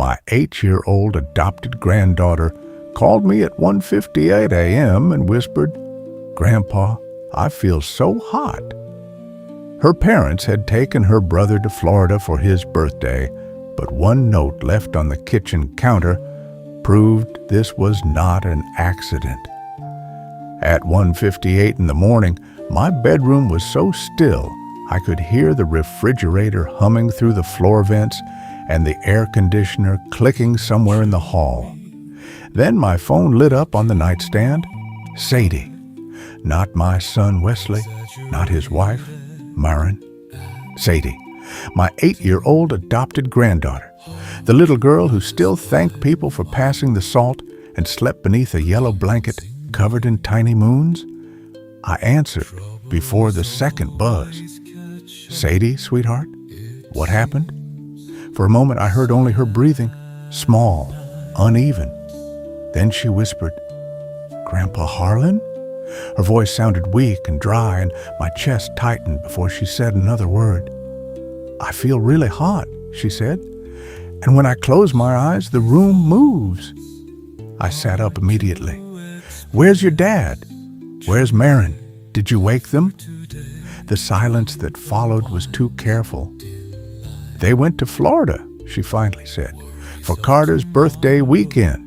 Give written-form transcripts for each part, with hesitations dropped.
My 8-year-old adopted granddaughter called me at 1:58 a.m. and whispered, "Grandpa, I feel so hot." Her parents had taken her brother to Florida for his birthday, but one note left on the kitchen counter proved this was not an accident. At 1:58 in the morning, my bedroom was so still I could hear the refrigerator humming through the floor vents and the air conditioner clicking somewhere in the hall. Then my phone lit up on the nightstand. Sadie. Not my son Wesley, not his wife, Myron. Sadie, my 8-year-old adopted granddaughter, the little girl who still thanked people for passing the salt and slept beneath a yellow blanket covered in tiny moons. I answered before the second buzz. "Sadie, sweetheart, what happened?" For a moment I heard only her breathing, small, uneven. Then she whispered, "Grandpa Harlan?" Her voice sounded weak and dry, and my chest tightened before she said another word. "I feel really hot," she said, "and when I close my eyes, the room moves." I sat up immediately. "Where's your dad? Where's Marin? Did you wake them?" The silence that followed was too careful. "They went to Florida," she finally said, "for Carter's birthday weekend.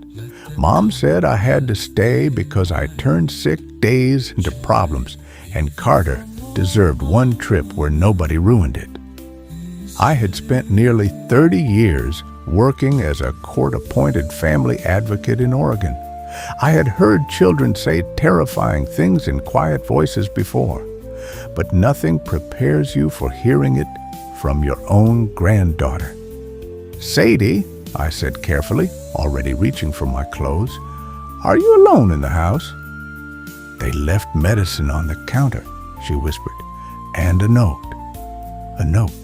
Mom said I had to stay because I turned sick days into problems, and Carter deserved one trip where nobody ruined it." I had spent nearly 30 years working as a court-appointed family advocate in Oregon. I had heard children say terrifying things in quiet voices before, but nothing prepares you for hearing it from your own granddaughter. "Sadie," I said carefully, already reaching for my clothes, "are you alone in the house?" "They left medicine on the counter," she whispered, "and a note." A note.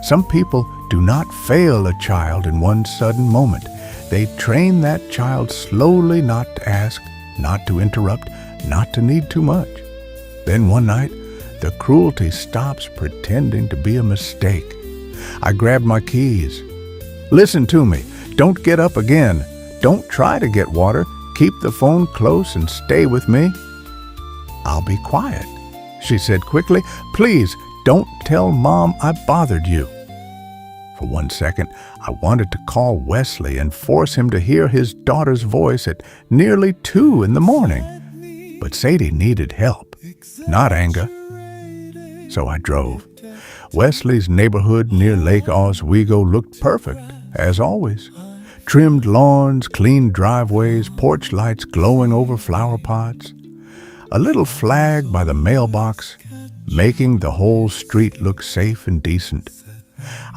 Some people do not fail a child in one sudden moment. They train that child slowly not to ask, not to interrupt, not to need too much. Then one night, the cruelty stops pretending to be a mistake. I grabbed my keys. "Listen to me. Don't get up again. Don't try to get water. Keep the phone close and stay with me." "I'll be quiet," she said quickly. "Please, don't tell Mom I bothered you." For 1 second, I wanted to call Wesley and force him to hear his daughter's voice at nearly 2 in the morning. But Sadie needed help, not anger. So I drove. Wesley's neighborhood near Lake Oswego looked perfect, as always. Trimmed lawns, clean driveways, porch lights glowing over flower pots. A little flag by the mailbox, making the whole street look safe and decent.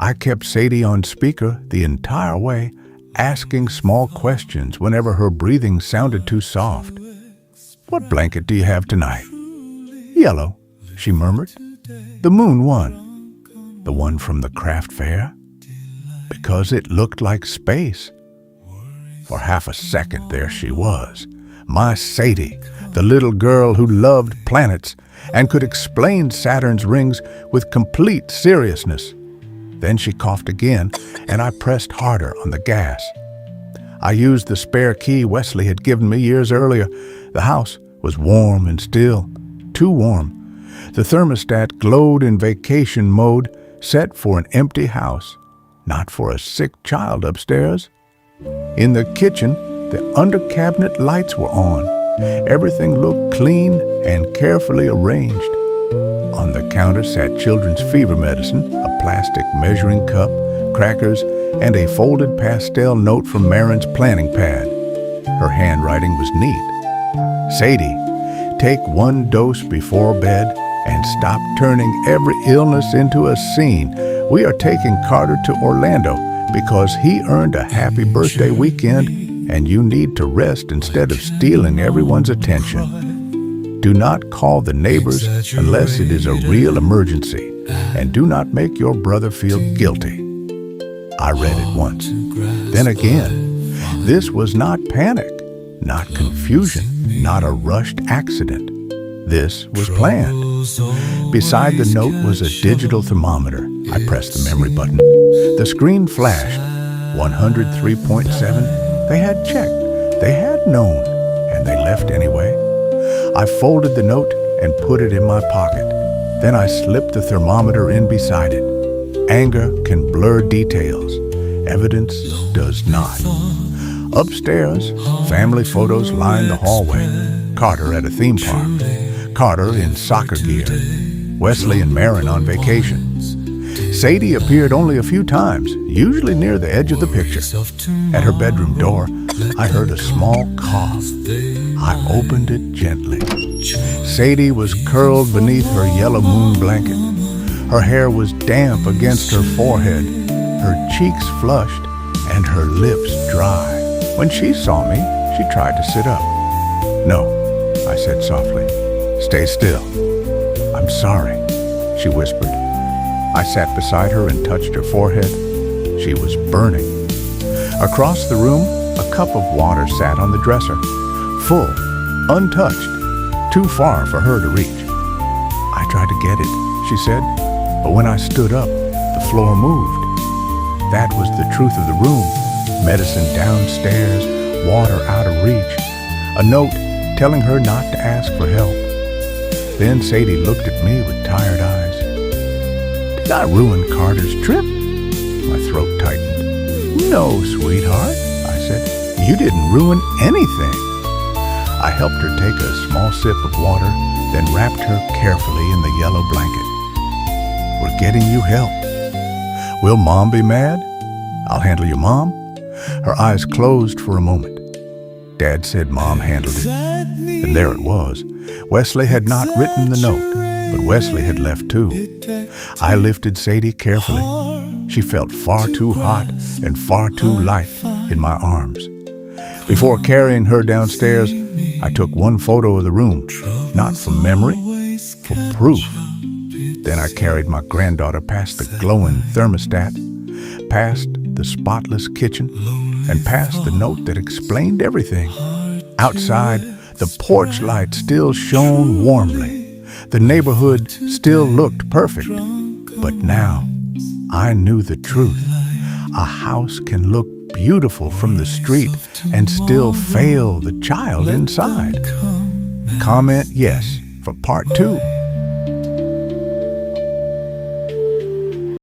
I kept Sadie on speaker the entire way, asking small questions whenever her breathing sounded too soft. "What blanket do you have tonight?" "Yellow," she murmured. "The moon one." "The one from the craft fair?" "Because it looked like space." For half a second there she was, my Sadie, the little girl who loved planets and could explain Saturn's rings with complete seriousness. Then she coughed again, and I pressed harder on the gas. I used the spare key Wesley had given me years earlier. The house was warm and still, too warm. The thermostat glowed in vacation mode, set for an empty house, not for a sick child upstairs. In the kitchen, the under-cabinet lights were on. Everything looked clean and carefully arranged. On the counter sat children's fever medicine, a plastic measuring cup, crackers, and a folded pastel note from Marin's planning pad. Her handwriting was neat. "Sadie, take 1 dose before bed and stop turning every illness into a scene. We are taking Carter to Orlando because he earned a happy birthday weekend, and you need to rest instead of stealing everyone's attention. Do not call the neighbors unless it is a real emergency, and do not make your brother feel guilty." I read it once, then again. This was not panic, not confusion, not a rushed accident. This was planned. Beside the note was a digital thermometer. I pressed the memory button. The screen flashed. 103.7, they had checked, they had known, and they left anyway. I folded the note and put it in my pocket. Then I slipped the thermometer in beside it. Anger can blur details. Evidence does not. Upstairs, family photos lined the hallway. Carter at a theme park. Carter in soccer gear. Wesley and Marin on vacation. Sadie appeared only a few times, usually near the edge of the picture. At her bedroom door, I heard a small cough. I opened it gently. Sadie was curled beneath her yellow moon blanket. Her hair was damp against her forehead, her cheeks flushed, and her lips dry. When she saw me, she tried to sit up. "No," I said softly. "Stay still." "I'm sorry," she whispered. I sat beside her and touched her forehead. She was burning. Across the room, a cup of water sat on the dresser, full, untouched, too far for her to reach. "I tried to get it," she said, "but when I stood up, the floor moved." That was the truth of the room. Medicine downstairs, water out of reach. A note telling her not to ask for help. Then Sadie looked at me with tired eyes. "Did I ruin Carter's trip?" My throat tightened. "No, sweetheart," I said. "You didn't ruin anything." I helped her take a small sip of water, then wrapped her carefully in the yellow blanket. "We're getting you help. Will Mom be mad? I'll handle your mom." Her eyes closed for a moment. Dad said Mom handled it. And there it was. Wesley had not written the note, but Wesley had left too. I lifted Sadie carefully. She felt far too hot and far too light in my arms. Before carrying her downstairs, I took one photo of the room, not from memory, for proof. Then I carried my granddaughter past the glowing thermostat, past the spotless kitchen, and past the note that explained everything. Outside, the porch light still shone warmly. The neighborhood still looked perfect. But now, I knew the truth. A house can look beautiful from the street and still fail the child inside. Comment yes for part 2.